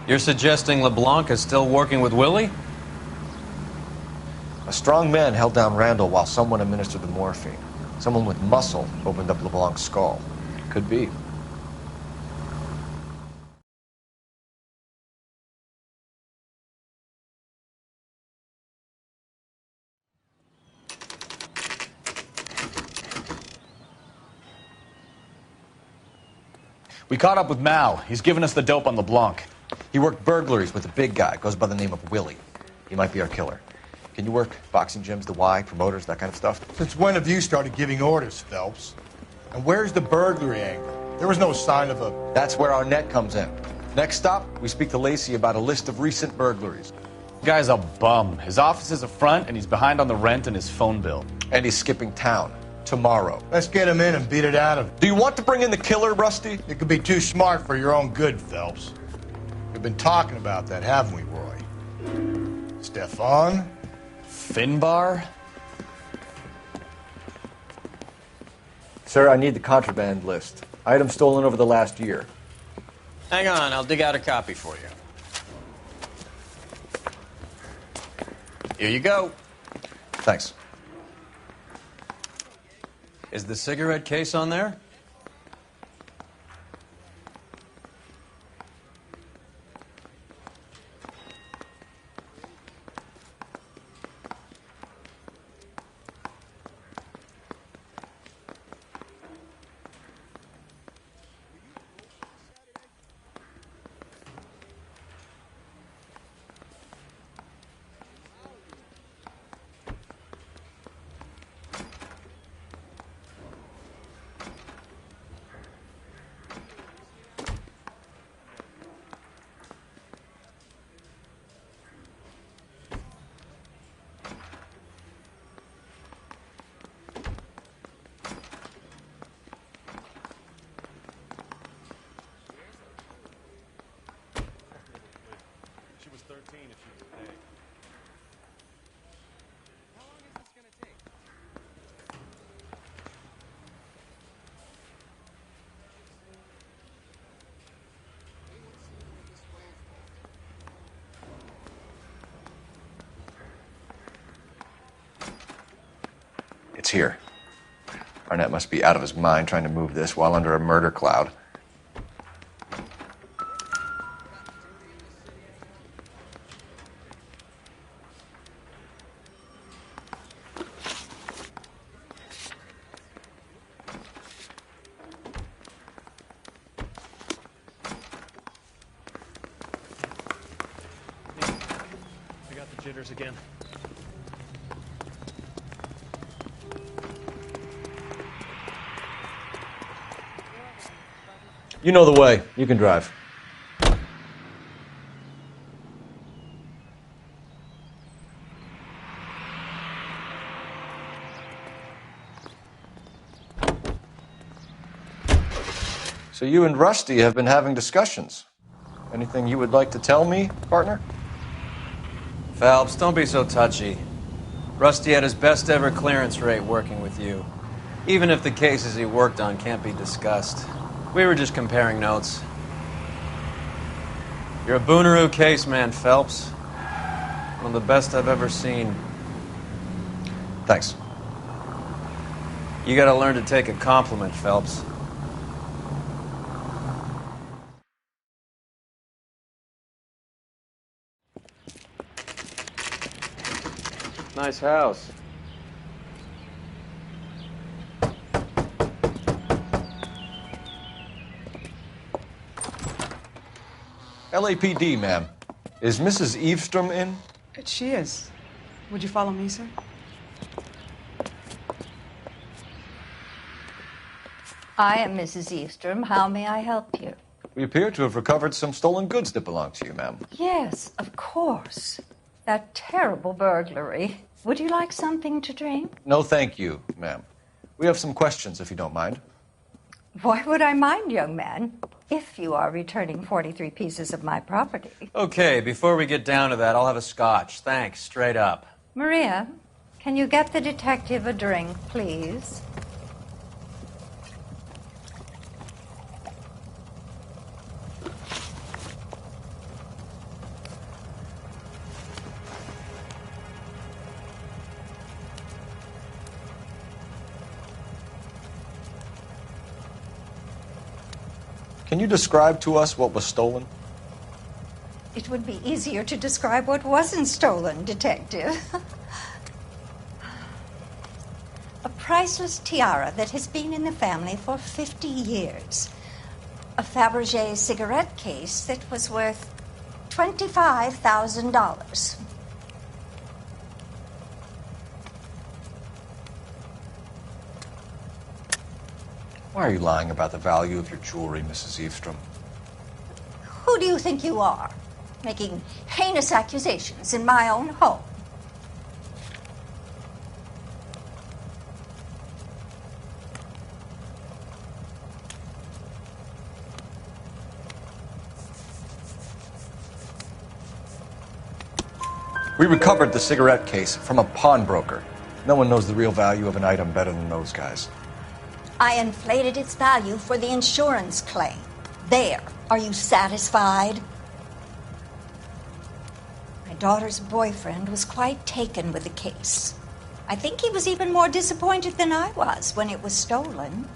S2: You're suggesting LeBlanc is still working with Willie?
S3: A strong man held down Randall while someone administered the morphine. Someone with muscle opened up LeBlanc's skull. Could be.
S6: We caught up with Mal. He's given us the dope on LeBlanc.
S3: He worked burglaries with a big guy. Goes by the name of Willie. He might be our killer. Can you work boxing gyms, the Y, promoters, that kind of stuff?
S7: Since when have you started giving orders, Phelps? And where's the burglary angle? There was no sign of a...
S3: That's where our net comes in. Next stop, we speak to Lacey about a list of recent burglaries.
S6: The guy's a bum. His office is a front, and he's behind on the rent and his phone bill.
S3: And he's skipping town. Tomorrow.
S7: Let's get him in and beat it out of him.
S3: Do you want to bring in the killer, Rusty?
S7: You could be too smart for your own good, Phelps. We've been talking about that, haven't we, Roy? Stefan?
S6: Finbar?
S3: Sir, I need the contraband list. Items stolen over the last year.
S2: Hang on, I'll dig out a copy for you. Here you go.
S3: Thanks.
S2: Is the cigarette case on there?
S3: It's here. Arnett must be out of his mind trying to move this while under a murder cloud.
S2: I got the jitters again.
S3: You know the way. You can drive. So you and Rusty have been having discussions. Anything you would like to tell me, partner?
S2: Phelps, don't be so touchy. Rusty had his best ever clearance rate working with you. Even if the cases he worked on can't be discussed. We were just comparing notes. You're a Booneroo case man, Phelps. One of the best I've ever seen.
S3: Thanks.
S2: You gotta learn to take a compliment, Phelps. Nice house.
S3: LAPD, ma'am. Is Mrs. Eavestrom in?
S20: She is. Would you follow me, sir?
S1: I am Mrs. Eastrom. How may I help you?
S3: We appear to have recovered some stolen goods that belong to you, ma'am.
S1: Yes, of course. That terrible burglary. Would you like something to drink?
S3: No, thank you, ma'am. We have some questions, if you don't mind.
S1: Why would I mind, young man, if you are returning 43 pieces of my property?
S2: Okay, before we get down to that, I'll have a scotch. Thanks, straight up.
S1: Maria, can you get the detective a drink, please?
S3: Can you describe to us what was stolen?
S1: It would be easier to describe what wasn't stolen, Detective. A priceless tiara that has been in the family for 50 years. A Fabergé cigarette case that was worth $25,000.
S3: Why are you lying about the value of your jewelry, Mrs. Eavestrom?
S1: Who do you think you are, making heinous accusations in my own home?
S3: We recovered the cigarette case from a pawnbroker. No one knows the real value of an item better than those guys.
S1: I inflated its value for the insurance claim. There. Are you satisfied? My daughter's boyfriend was quite taken with the case. I think he was even more disappointed than I was when it was stolen.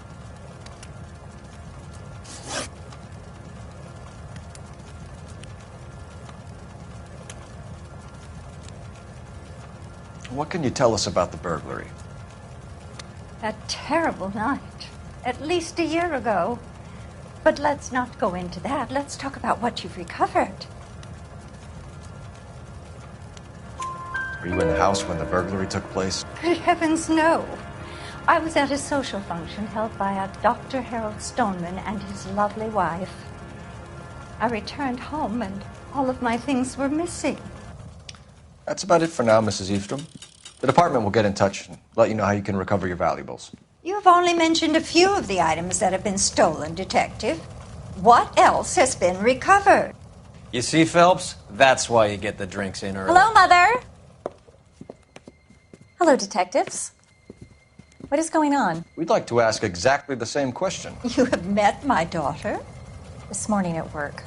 S3: What can you tell us about the burglary?
S1: A terrible night. At least a year ago. But let's not go into that. Let's talk about what you've recovered.
S3: Were you in the house when the burglary took place?
S1: Good heavens, no. I was at a social function held by a Dr. Harold Stoneman and his lovely wife. I returned home and all of my things were missing.
S3: That's about it for now, Mrs. Eavestrom. The department will get in touch and let you know how you can recover your valuables.
S1: You have only mentioned a few of the items that have been stolen, Detective. What else has been recovered?
S2: You see, Phelps? That's why you get the drinks in early.
S14: Hello, Mother. Hello, detectives. What is going on?
S3: We'd like to ask exactly the same question.
S1: You have met my daughter?
S14: This morning at work.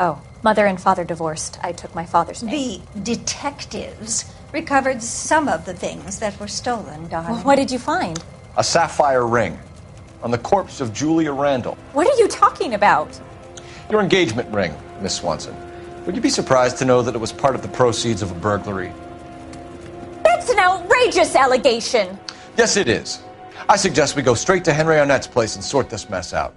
S14: Oh, Mother and Father divorced. I took my father's name.
S1: The detectives recovered some of the things that were stolen, darling.
S14: Well, what did you find?
S3: A sapphire ring on the corpse of Julia Randall.
S14: What are you talking about?
S3: Your engagement ring, Miss Swanson. Would you be surprised to know that it was part of the proceeds of a burglary?
S14: That's an outrageous allegation.
S3: Yes, it is. I suggest we go straight to Henry Arnett's place and sort this mess out.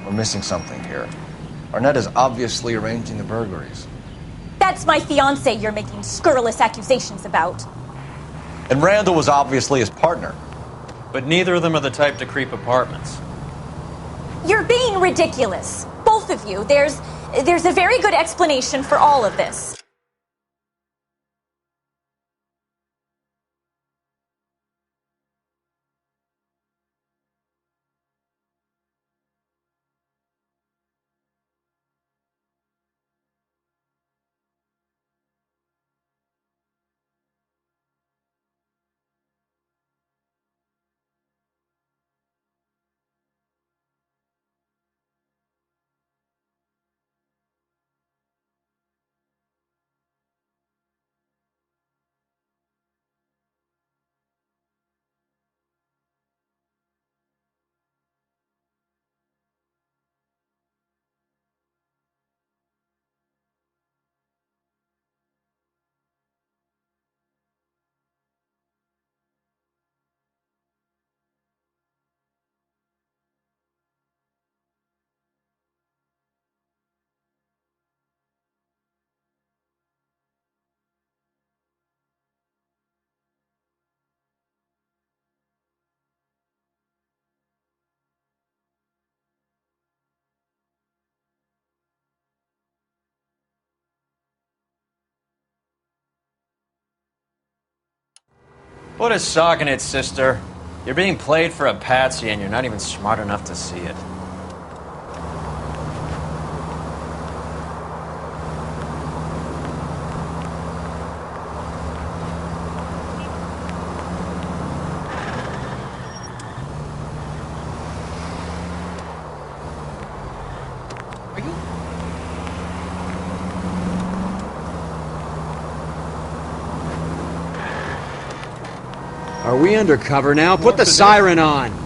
S3: We're missing something here. Arnett is obviously arranging the burglaries.
S14: That's my fiancé you're making scurrilous accusations about.
S3: And Randall was obviously his partner.
S2: But neither of them are the type to creep apartments.
S14: You're being ridiculous. Both of you. There's a very good explanation for all of this.
S2: Put a sock in it, sister. You're being played for a patsy and you're not even smart enough to see it.
S5: Are we undercover now? Put the siren on.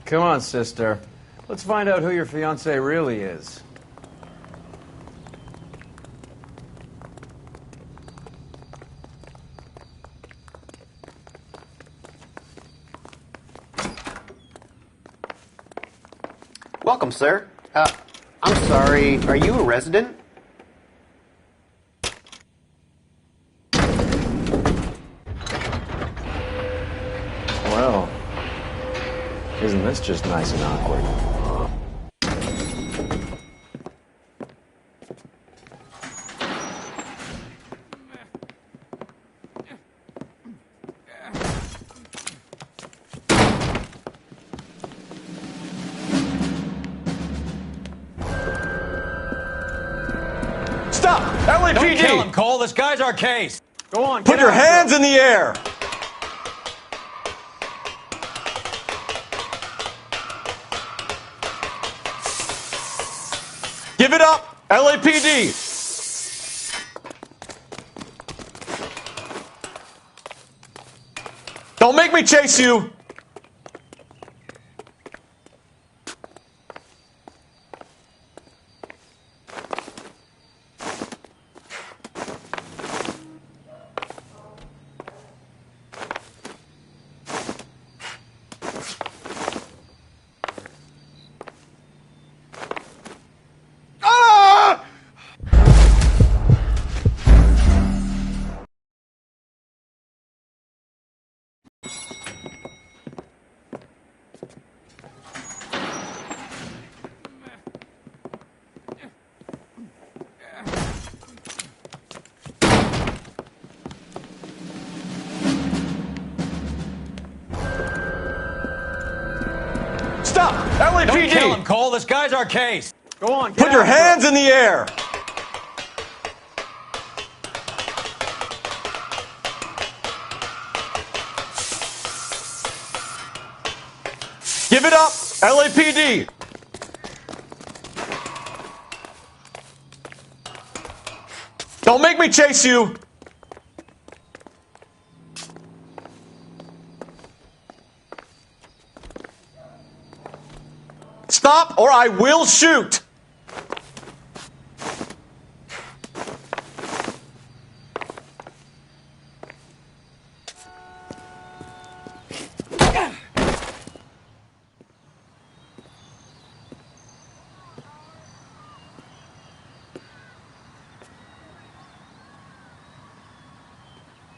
S2: Come on, sister. Let's find out who your fiancé really is.
S9: Welcome, sir. I'm sorry, are you a resident?
S2: Well, isn't this just nice and awkward?
S3: Stop! LAPD!
S6: Don't kill him, Cole. This guy's our case.
S2: Go on,
S3: Put
S2: get
S3: your
S2: out,
S3: hands
S2: bro.
S3: in the air! Give it up! LAPD! Don't make me chase you! stop! LAPD!
S21: Don't kill him, Cole. This guy's our case. Go on, get
S3: Put your
S21: after
S3: hands
S21: him.
S3: in the air! Give it up, LAPD! Don't make me chase you! Stop or I will shoot!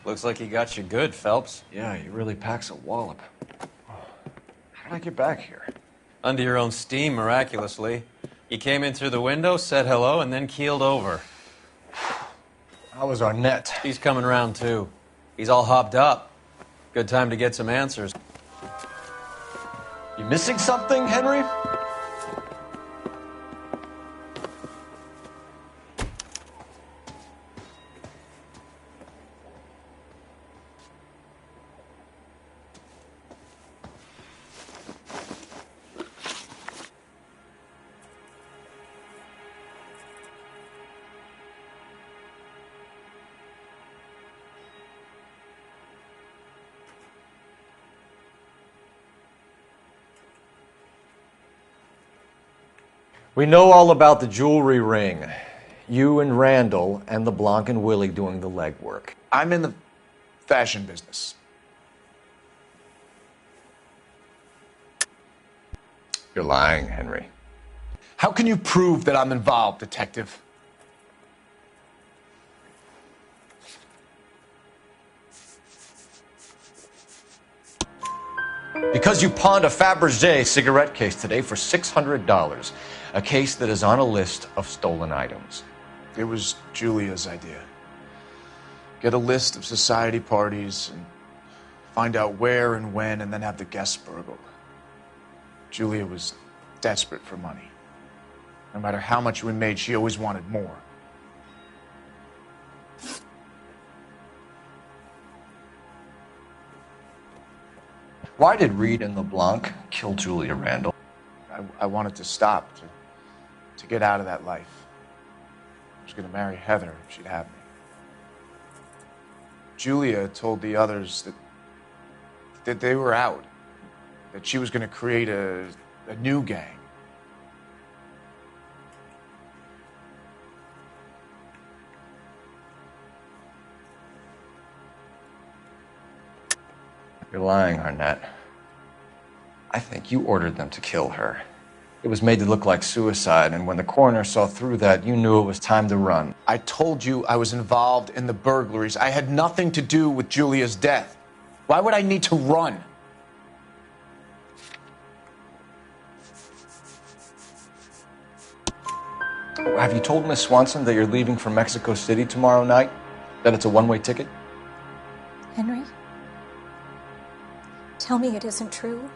S2: Looks like he got you good, Phelps.
S3: Yeah, he really packs a wallop. How did I get back here?
S2: Under your own steam, miraculously. You came in through the window, said hello, and then keeled over.
S3: How was Arnett?
S2: He's coming round, too. He's all hopped up. Good time to get some answers.
S3: You missing something, Henry? We know all about the jewelry ring. You and Randall and LeBlanc and Willie doing the legwork.
S17: I'm in the fashion business.
S3: You're lying, Henry.
S17: How can you prove that I'm involved, detective?
S3: Because you pawned a Fabergé cigarette case today for $600. A case that is on a list of stolen items.
S17: It was Julia's idea. Get a list of society parties and find out where and when and then have the guests burgled. Julia was desperate for money. No matter how much we made, she always wanted more.
S3: Why did Reed and LeBlanc kill Julia Randall?
S17: I wanted to stop, to get out of that life. I was going to marry Heather if she'd have me. Julia told the others that they were out, that she was going to create a new gang.
S3: You're lying, Arnett. I think you ordered them to kill her. It was made to look like suicide, and when the coroner saw through that, you knew it was time to run.
S17: I told you I was involved in the burglaries. I had nothing to do with Julia's death. Why would I need to run?
S3: Have you told Miss Swanson that you're leaving for Mexico City tomorrow night? That it's a one-way ticket?
S14: Henry? Tell me it isn't true.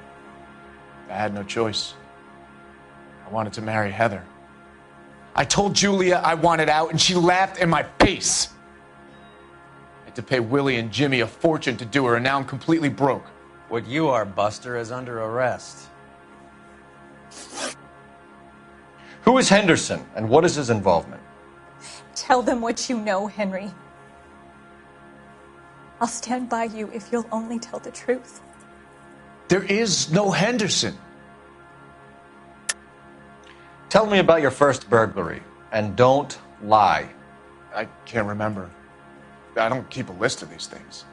S17: I had no choice. I wanted to marry Heather. I told Julia I wanted out, and she laughed in my face. I had to pay Willie and Jimmy a fortune to do her, and now I'm completely broke.
S2: What you are, Buster, is under arrest.
S3: Who is Henderson, and what is his involvement?
S14: Tell them what you know, Henry. I'll stand by you if you'll only tell the truth.
S17: There is no Henderson.
S3: Tell me about your first burglary, and don't lie.
S17: I can't remember. I don't keep a list of these things.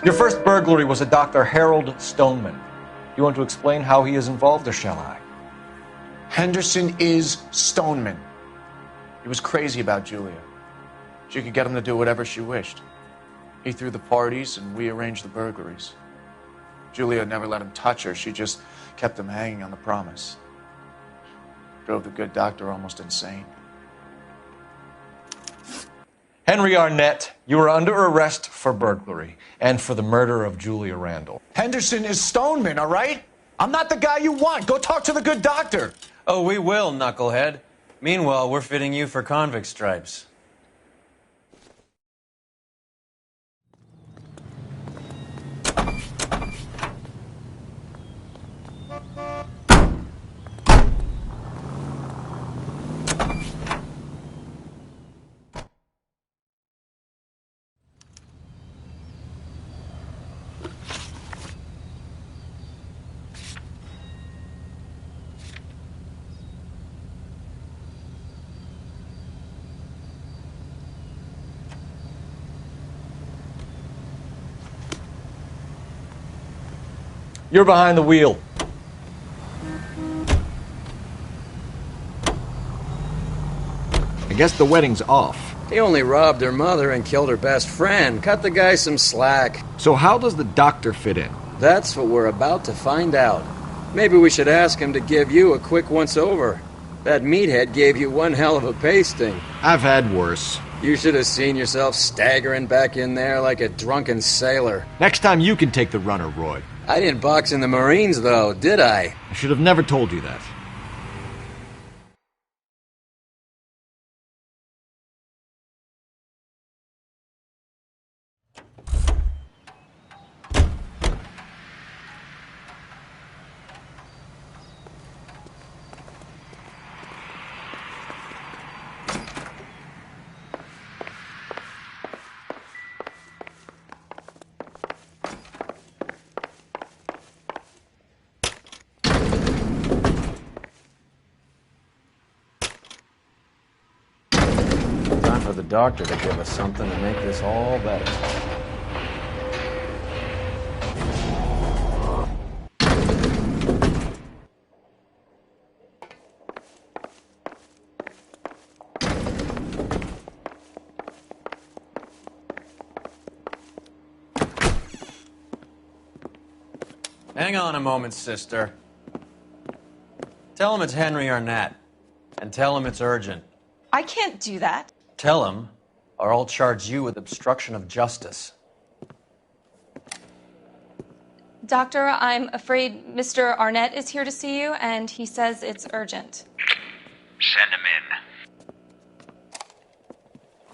S3: Your first burglary was a Dr. Harold Stoneman. You want to explain how he is involved, or shall I?
S17: Henderson is Stoneman. He was crazy about Julia. She could get him to do whatever she wished. He threw the parties, and we arranged the burglaries. Julia never let him touch her. She just kept him hanging on the promise. Drove the good doctor almost insane.
S3: Henry Arnett, you are under arrest for burglary and for the murder of Julia Randall.
S7: Henderson is Stoneman, all right? I'm not the guy you want. Go talk to the good doctor.
S2: Oh, we will, knucklehead. Meanwhile, we're fitting you for convict stripes.
S3: You're behind the wheel.
S10: I guess the wedding's off.
S5: He only robbed her mother and killed her best friend. Cut the guy some slack.
S10: So how does the doctor fit in?
S5: That's what we're about to find out. Maybe we should ask him to give you a quick once-over. That meathead gave you one hell of a pasting.
S10: I've had worse.
S5: You should have seen yourself staggering back in there like a drunken sailor.
S10: Next time you can take the runner, Roy.
S5: I didn't box in the Marines, though, did I?
S10: I should have never told you that.
S2: Time for the doctor to give us something to make this all better. Hang on a moment, sister. Tell him it's Henry Arnett, and tell him it's urgent.
S14: I can't do that.
S2: Tell him, or I'll charge you with obstruction of justice.
S14: Doctor, I'm afraid Mr. Arnett is here to see you, and he says it's urgent.
S12: Send him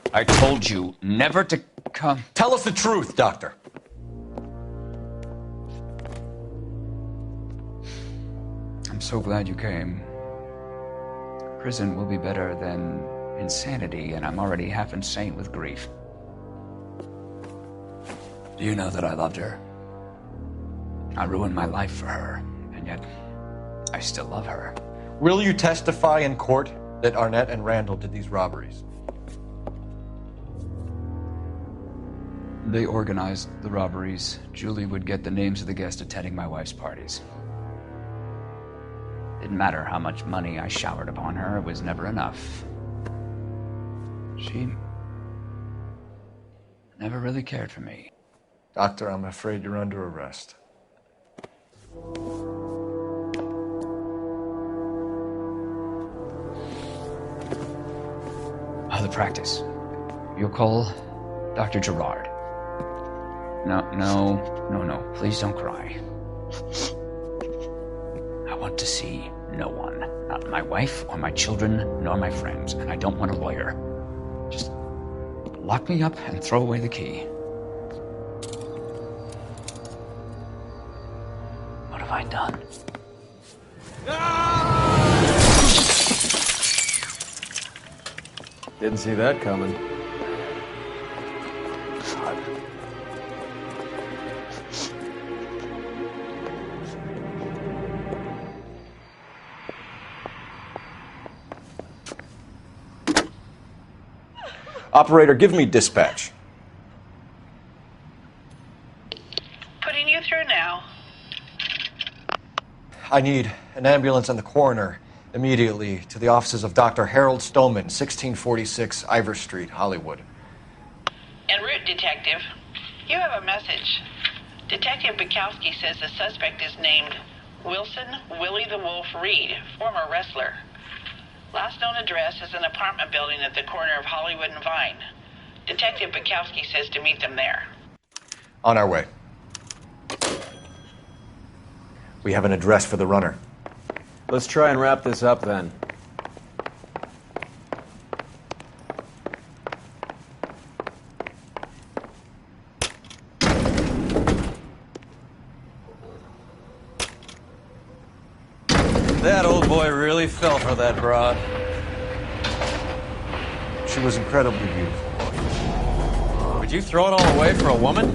S12: in. I told you never to come.
S3: Tell us the truth, Doctor.
S12: I'm so glad you came. Prison will be better than insanity, and I'm already half insane with grief. Do you know that I loved her? I ruined my life for her, and yet I still love her.
S3: Will you testify in court that Arnett and Randall did these robberies?
S12: They organized the robberies. Julie would get the names of the guests attending my wife's parties. Didn't matter how much money I showered upon her, it was never enough. She never really cared for me.
S3: Doctor, I'm afraid you're under arrest.
S12: Oh, the practice. You'll call Dr. Gerard. No. Please don't cry. I want to see no one. Not my wife or my children, nor my friends. And I don't want a lawyer. Just lock me up and throw away the key. What have I done?
S2: Didn't see that coming.
S3: Operator, give me dispatch.
S15: Putting you through now.
S3: I need an ambulance and the coroner immediately to the offices of Dr. Harold Stoneman, 1646 Ivor Street, Hollywood.
S15: En route, Detective. You have a message. Detective Bukowski says the suspect is named Wilson Willie the Wolf Reed, former wrestler. Last known address is an apartment building at the corner of Hollywood and Vine. Detective Bukowski says to meet them there.
S3: On our way. We have an address for the runner.
S2: Let's try and wrap this up then. That old boy really fell for that broad.
S3: She was incredibly beautiful.
S2: Would you throw it all away for a woman?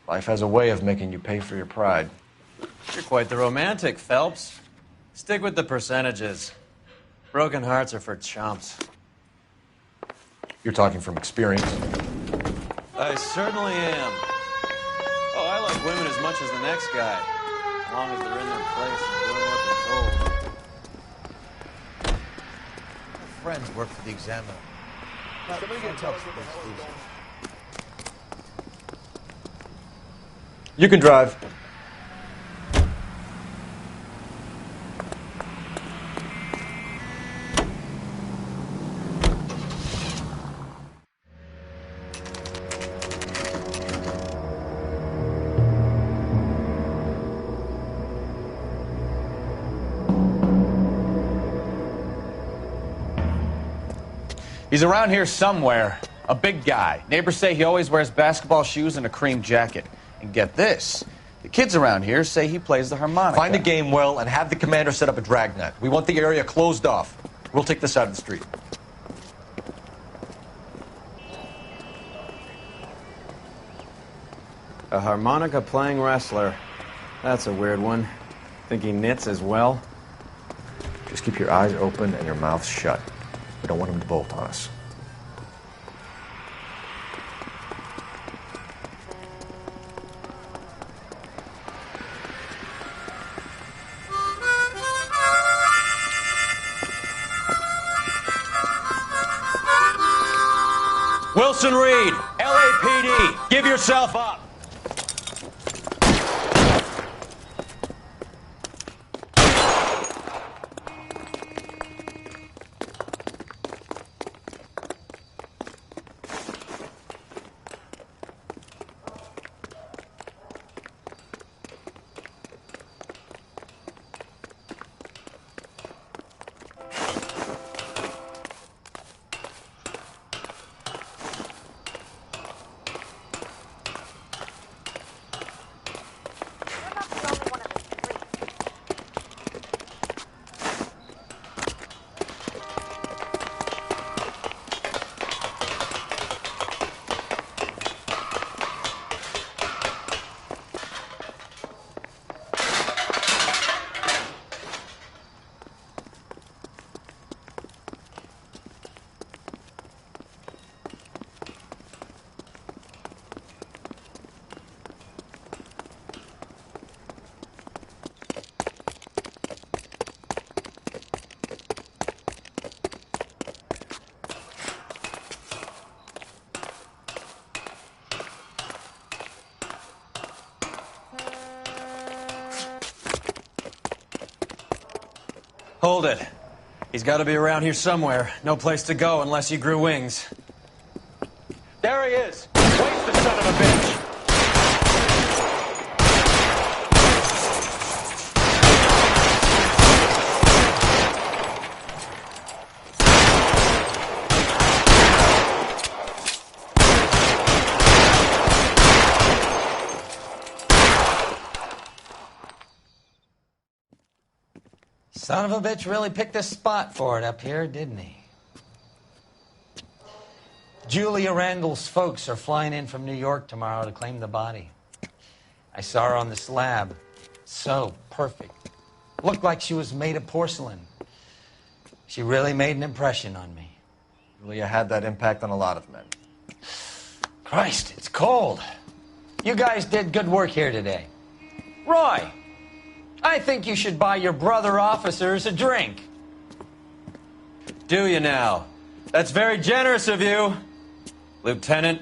S3: Life has a way of making you pay for your pride.
S2: You're quite the romantic, Phelps. Stick with the percentages. Broken hearts are for chumps.
S3: You're talking from experience.
S2: I certainly am. Oh, I like women as much as the next guy. As long as they're in their place and doing what they're told.
S13: Friends work for the Examiner. Somebody get help with this.
S3: You can drive.
S6: He's around here somewhere. A big guy. Neighbors say he always wears basketball shoes and a cream jacket. And get this. The kids around here say he plays the harmonica.
S3: Find the game well and have the commander set up a dragnet. We want the area closed off. We'll take this side of the street.
S2: A harmonica-playing wrestler. That's a weird one. Think he knits as well?
S3: Just keep your eyes open and your mouth shut. We don't want him to bolt on us.
S6: Wilson Reed, LAPD, give yourself up.
S2: Hold it. He's got to be around here somewhere. No place to go unless he grew wings.
S6: There he is. Waste the son of a bitch.
S11: Son of a bitch really picked a spot for it up here, didn't he? Julia Randall's folks are flying in from New York tomorrow to claim the body. I saw her on the slab. So perfect. Looked like she was made of porcelain. She really made an impression on me.
S3: Julia had that impact on a lot of men.
S11: Christ, it's cold. You guys did good work here today. Roy, I think you should buy your brother officers a drink.
S2: Do you now? That's very generous of you, Lieutenant.